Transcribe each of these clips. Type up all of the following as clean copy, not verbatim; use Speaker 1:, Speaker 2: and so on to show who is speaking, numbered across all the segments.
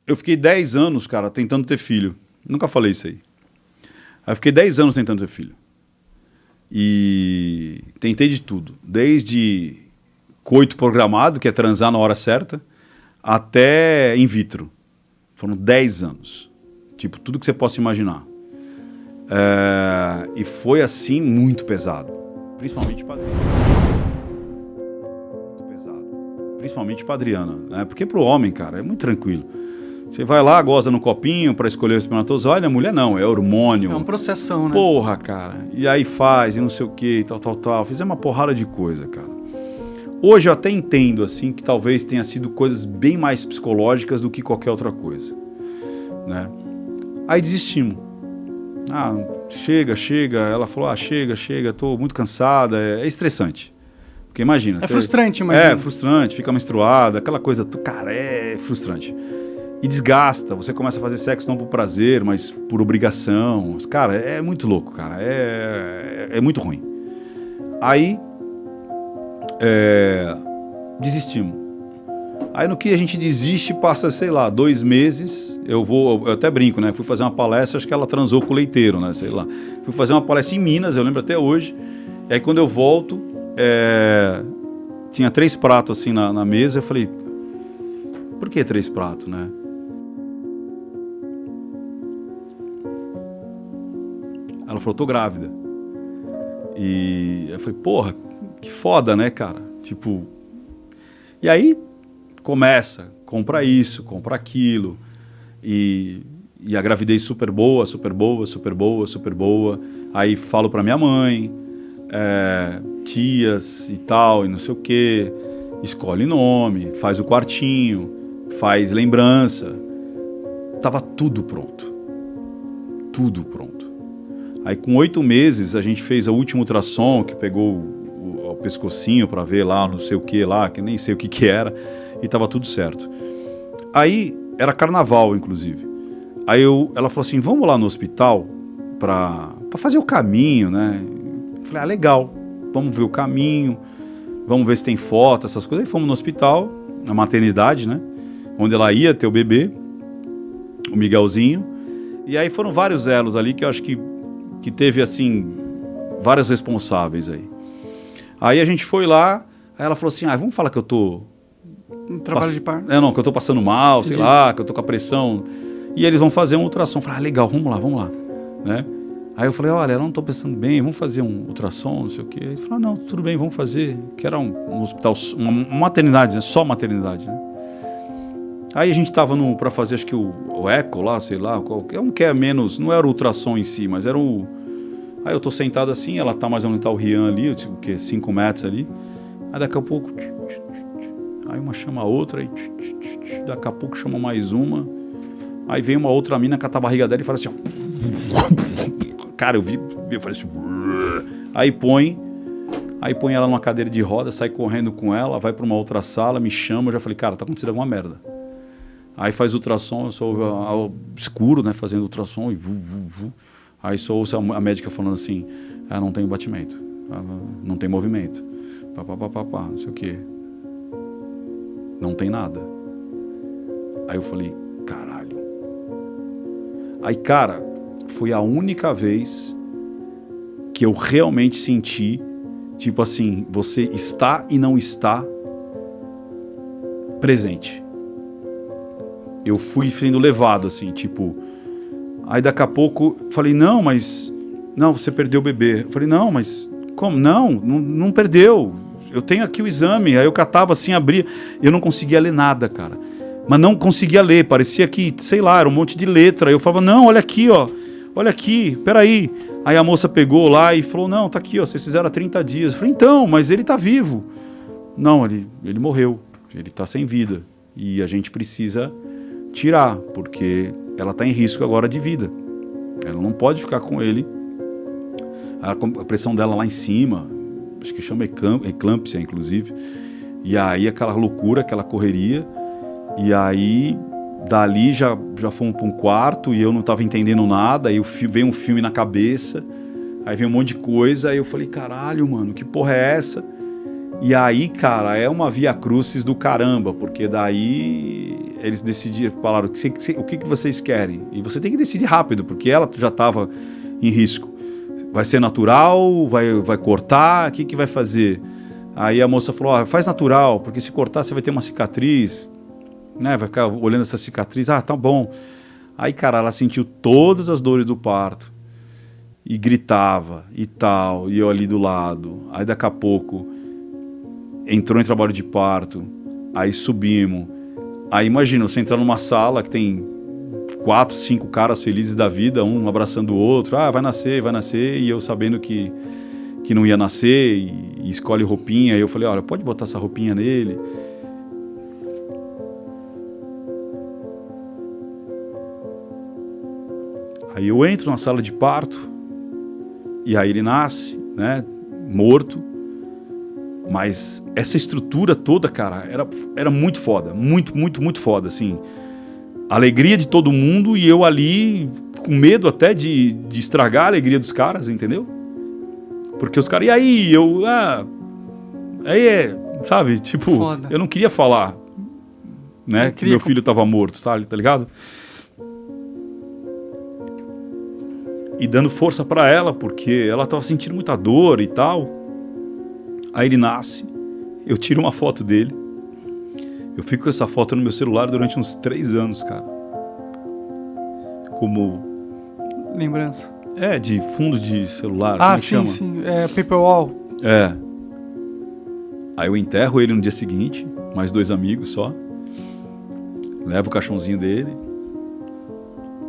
Speaker 1: eu fiquei 10 anos, cara, tentando ter filho. Nunca falei isso aí. Aí eu fiquei 10 anos tentando ter filho. E tentei de tudo. Desde coito programado, que é transar na hora certa, até in vitro. Foram 10 anos. Tipo, tudo que você possa imaginar. E foi, assim, muito pesado. Principalmente para Adriana. Muito pesado. Principalmente para Adriana. Né? Porque pro homem, cara, é muito tranquilo. Você vai lá, goza no copinho para escolher o espermatozoide. A mulher não, é hormônio.
Speaker 2: É uma processão, né?
Speaker 1: Porra, cara. E aí faz, e não sei o que, e tal. Fizemos uma porrada de coisa, cara. Hoje eu até entendo, assim, que talvez tenha sido coisas bem mais psicológicas do que qualquer outra coisa. Né? Aí desistimos. Chega. Ela falou, chega, tô muito cansada. É estressante. Porque imagina.
Speaker 2: Frustrante, imagina.
Speaker 1: É, frustrante, fica menstruada, aquela coisa. Cara, é frustrante. E desgasta, você começa a fazer sexo não por prazer, mas por obrigação. Cara, é muito louco, cara. É muito ruim. Aí, desistimos. Aí no que a gente desiste, passa, sei lá, 2 meses, eu até brinco, né? Fui fazer uma palestra, acho que ela transou com o leiteiro, né? Sei lá. Fui fazer uma palestra em Minas, eu lembro até hoje. E aí quando eu volto, tinha 3 pratos assim na mesa, eu falei, por que 3 pratos, né? Ela falou, tô grávida. E eu falei, porra, que foda, né, cara? Tipo... E aí compra isso, compra aquilo. E a gravidez super boa. Aí falo pra minha mãe, tias e tal, e não sei o quê. Escolhe nome, faz o quartinho, faz lembrança. Tava tudo pronto. Tudo pronto. Aí com 8 meses a gente fez o último ultrassom, que pegou o pescocinho para ver lá, não sei o que lá, que nem sei o que era, e tava tudo certo. Aí era carnaval, inclusive. Aí ela falou assim, vamos lá no hospital para fazer o caminho, né? Eu falei, legal, vamos ver o caminho, vamos ver se tem foto, essas coisas. Aí fomos no hospital, na maternidade, né? Onde ela ia ter o bebê, o Miguelzinho. E aí foram vários elos ali que eu acho que teve, assim, várias responsáveis aí. Aí a gente foi lá, aí ela falou assim, vamos falar que eu tô...
Speaker 2: Trabalho de parto?
Speaker 1: Não, que eu tô passando mal, sei lá, que eu tô com a pressão. E eles vão fazer um ultrassom. Eu falei, legal, vamos lá. Né? Aí eu falei, olha, eu não tô pensando bem, vamos fazer um ultrassom, não sei o quê. Ele falou, não, tudo bem, vamos fazer. Que era um hospital, uma maternidade, né? Só maternidade, né? Aí a gente tava para fazer, acho que o eco lá, sei lá, qualquer um que é menos, não era o ultrassom em si, mas era o... Aí eu tô sentado assim, ela tá mais onde tá o Rian ali, tipo, 5 metros ali. Aí daqui a pouco... Aí uma chama a outra, aí daqui a pouco chama mais uma. Aí vem uma outra mina com a barriga dela e fala assim, ó. Cara, eu falei assim... Aí põe ela numa cadeira de roda, sai correndo com ela, vai pra uma outra sala, me chama, eu já falei, cara, tá acontecendo alguma merda. Aí faz ultrassom, eu só ouvo ao escuro, né, fazendo ultrassom e vu. Aí só ouço a médica falando assim, não tem batimento, não tem movimento, não sei o quê. Não tem nada. Aí eu falei, caralho. Aí, cara, foi a única vez que eu realmente senti, tipo assim, você está e não está presente. Eu fui sendo levado, assim, tipo... Aí daqui a pouco, falei, não, você perdeu o bebê. Eu falei, não, mas como? Não perdeu. Eu tenho aqui o exame. Aí eu catava assim, abria. Eu não conseguia ler nada, cara. Mas não conseguia ler. Parecia que, sei lá, era um monte de letra. Eu falava, não, olha aqui, ó. Olha aqui, peraí. Aí a moça pegou lá e falou, não, tá aqui, ó. Vocês fizeram há 30 dias. Eu falei, então, mas ele tá vivo. Não, ele morreu. Ele tá sem vida. E a gente precisa tirar, porque ela tá em risco agora de vida. Ela não pode ficar com ele. A pressão dela lá em cima... Acho que chama eclâmpsia, inclusive. E aí aquela loucura, aquela correria. E aí, dali já fomos para um quarto e eu não estava entendendo nada. Aí veio um filme na cabeça. Aí veio um monte de coisa. Aí eu falei, caralho, mano, que porra é essa? E aí, cara, é uma via crucis do caramba. Porque daí eles decidiram, falaram, o que vocês querem? E você tem que decidir rápido, porque ela já estava em risco. Vai ser natural? Vai cortar? O que vai fazer? Aí a moça falou, faz natural, porque se cortar você vai ter uma cicatriz, né? Vai ficar olhando essa cicatriz, tá bom. Aí, cara, ela sentiu todas as dores do parto. E gritava e tal, e eu ali do lado. Aí daqui a pouco entrou em trabalho de parto, aí subimos. Aí imagina, você entrar numa sala que tem 4, 5 caras felizes da vida, um abraçando o outro, vai nascer, e eu sabendo que não ia nascer, e escolhe roupinha. Aí eu falei, olha, pode botar essa roupinha nele. Aí eu entro na sala de parto, e aí ele nasce, né, morto, mas essa estrutura toda, cara, era muito foda, muito foda, assim, alegria de todo mundo e eu ali com medo até de estragar a alegria dos caras, entendeu? Porque os caras, e aí, sabe, tipo, foda. Eu não queria falar, né, que meu filho tava morto, tá ligado? E dando força para ela, porque ela estava sentindo muita dor e tal. Aí ele nasce, eu tiro uma foto dele. Eu fico com essa foto no meu celular durante uns 3 anos, cara. Como...
Speaker 2: lembrança.
Speaker 1: De fundo de celular, como chama?
Speaker 2: Sim. Paperwall.
Speaker 1: Aí eu enterro ele no dia seguinte, mais 2 amigos só. Levo o caixãozinho dele.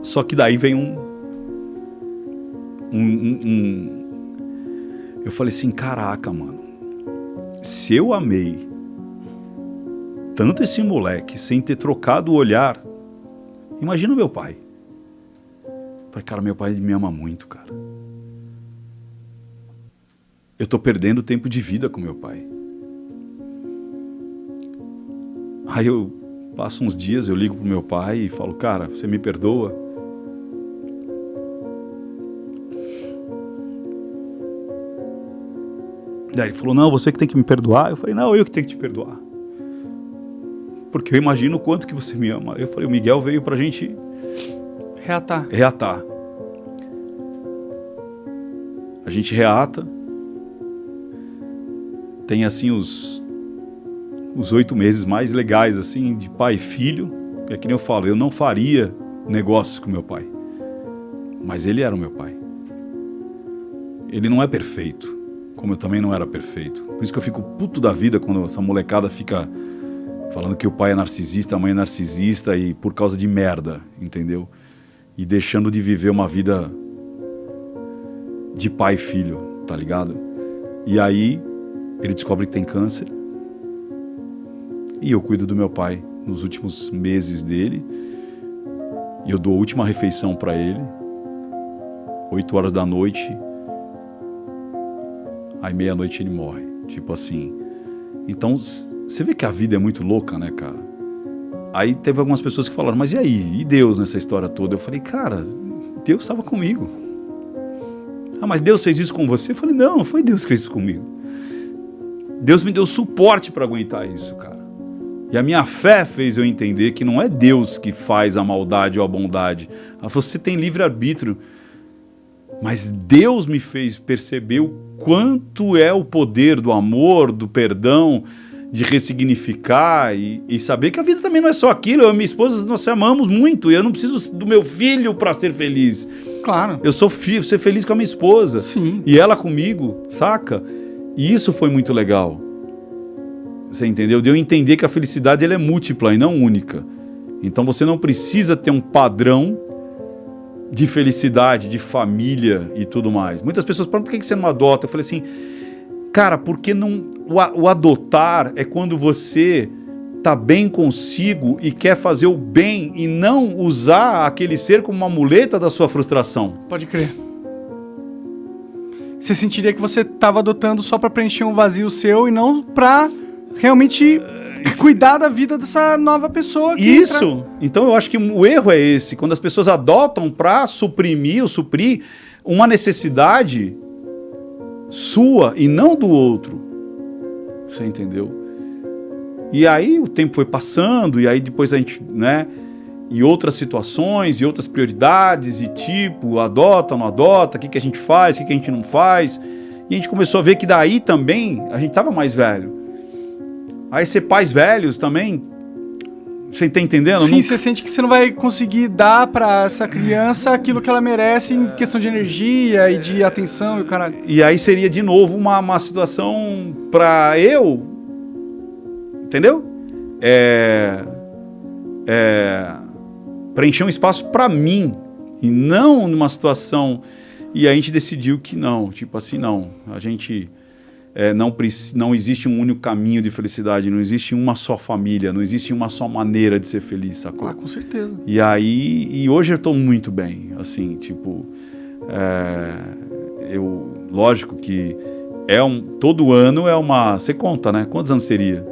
Speaker 1: Só que daí vem eu falei assim, caraca, mano, se eu amei tanto esse moleque sem ter trocado o olhar, imagina o meu pai. Eu falei, cara, meu pai me ama muito, cara. Eu tô perdendo tempo de vida com meu pai. Aí eu passo uns dias, eu ligo pro meu pai e falo, cara, você me perdoa? Daí ele falou, não, você que tem que me perdoar. Eu falei, não, eu que tenho que te perdoar. Porque eu imagino o quanto que você me ama. Eu falei, o Miguel veio pra gente... reatar. A gente reata. Tem, assim, os 8 meses mais legais, assim, de pai e filho. É que nem eu falo, eu não faria negócios com meu pai. Mas ele era o meu pai. Ele não é perfeito. Como eu também não era perfeito. Por isso que eu fico puto da vida quando essa molecada fica falando que o pai é narcisista, a mãe é narcisista e por causa de merda, entendeu? E deixando de viver uma vida de pai e filho, tá ligado? E aí ele descobre que tem câncer e eu cuido do meu pai nos últimos meses dele e eu dou a última refeição pra ele, 8 horas da noite. Aí meia-noite ele morre, tipo assim. Então, você vê que a vida é muito louca, né, cara? Aí teve algumas pessoas que falaram, mas e aí? E Deus nessa história toda? Eu falei, cara, Deus estava comigo. Mas Deus fez isso com você? Eu falei, não foi Deus que fez isso comigo. Deus me deu suporte para aguentar isso, cara. E a minha fé fez eu entender que não é Deus que faz a maldade ou a bondade. Você tem livre-arbítrio. Mas Deus me fez perceber o quanto é o poder do amor, do perdão, de ressignificar e saber que a vida também não é só aquilo. Eu e minha esposa, nós se amamos muito e eu não preciso do meu filho para ser feliz.
Speaker 2: Claro.
Speaker 1: Eu sou ser feliz com a minha esposa.
Speaker 2: Sim.
Speaker 1: E ela comigo, saca? E isso foi muito legal. Você entendeu? De eu entender que a felicidade ela é múltipla e não única. Então você não precisa ter um padrão de felicidade, de família e tudo mais. Muitas pessoas falam, por que você não adota? Eu falei assim, cara, porque não, o adotar é quando você tá bem consigo e quer fazer o bem e não usar aquele ser como uma muleta da sua frustração.
Speaker 2: Pode crer. Você sentiria que você estava adotando só para preencher um vazio seu e não para realmente cuidar da vida dessa nova pessoa.
Speaker 1: Isso. Então eu acho que o erro é esse. Quando as pessoas adotam para suprir uma necessidade sua e não do outro. Você entendeu? E aí o tempo foi passando, e aí depois a gente, né? E outras situações, e outras prioridades, e tipo, adota, não adota, o que a gente faz, o que a gente não faz. E a gente começou a ver que daí também a gente estava mais velho. Aí ser pais velhos também, você tá entendendo?
Speaker 2: Sim, você sente que você não vai conseguir dar pra essa criança aquilo que ela merece em questão de energia e de atenção e o caralho.
Speaker 1: E aí seria de novo uma situação pra eu, entendeu? Preencher um espaço pra mim e não numa situação. E a gente decidiu que não, tipo assim, não. A gente não existe um único caminho de felicidade, não existe uma só família, não existe uma só maneira de ser feliz, sacou?
Speaker 2: Ah, com certeza.
Speaker 1: E hoje eu tô muito bem, assim, tipo, lógico que todo ano você conta, né? Quantos anos seria?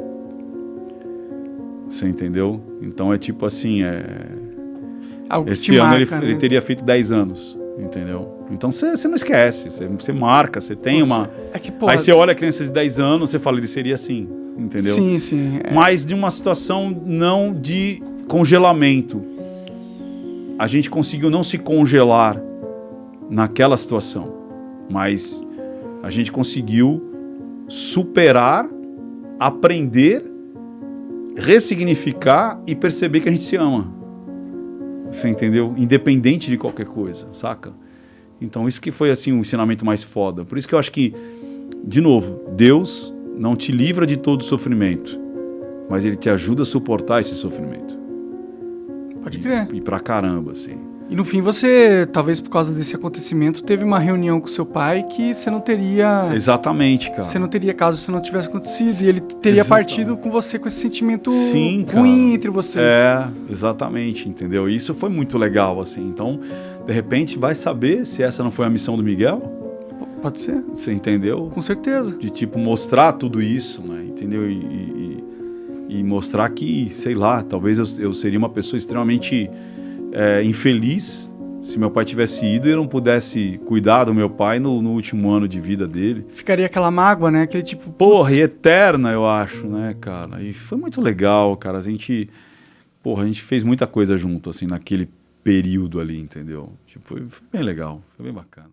Speaker 1: Você entendeu? Então é tipo assim, esse ano
Speaker 2: marca,
Speaker 1: ele teria feito 10 anos, entendeu? Então você não esquece, você marca, você tem uma... Aí você olha a criança de 10 anos, você fala, ele seria assim, entendeu?
Speaker 2: Sim, sim.
Speaker 1: Mas de uma situação não de congelamento. A gente conseguiu não se congelar naquela situação, mas a gente conseguiu superar, aprender, ressignificar e perceber que a gente se ama. Você entendeu? Independente de qualquer coisa, saca? Então isso que foi assim um ensinamento mais foda. Por isso que eu acho que, de novo, Deus não te livra de todo sofrimento, mas Ele te ajuda a suportar esse sofrimento.
Speaker 2: Pode crer.
Speaker 1: E pra caramba, assim.
Speaker 2: E no fim você, talvez por causa desse acontecimento, teve uma reunião com seu pai que você não teria...
Speaker 1: Exatamente, cara.
Speaker 2: Você não teria caso se não tivesse acontecido. E ele teria partido com você com esse sentimento
Speaker 1: ruim
Speaker 2: entre vocês.
Speaker 1: Exatamente, entendeu? E isso foi muito legal, assim. Então, de repente, vai saber se essa não foi a missão do Miguel?
Speaker 2: Pode ser.
Speaker 1: Você entendeu?
Speaker 2: Com certeza.
Speaker 1: De, tipo, mostrar tudo isso, né? Entendeu? E mostrar que, sei lá, talvez eu seria uma pessoa extremamente... infeliz se meu pai tivesse ido e eu não pudesse cuidar do meu pai no último ano de vida dele.
Speaker 2: Ficaria aquela mágoa, né? Aquele tipo...
Speaker 1: Porra, e eterna, eu acho, né, cara? E foi muito legal, cara. A gente fez muita coisa junto, assim, naquele período ali, entendeu? Tipo, foi bem legal, foi bem bacana.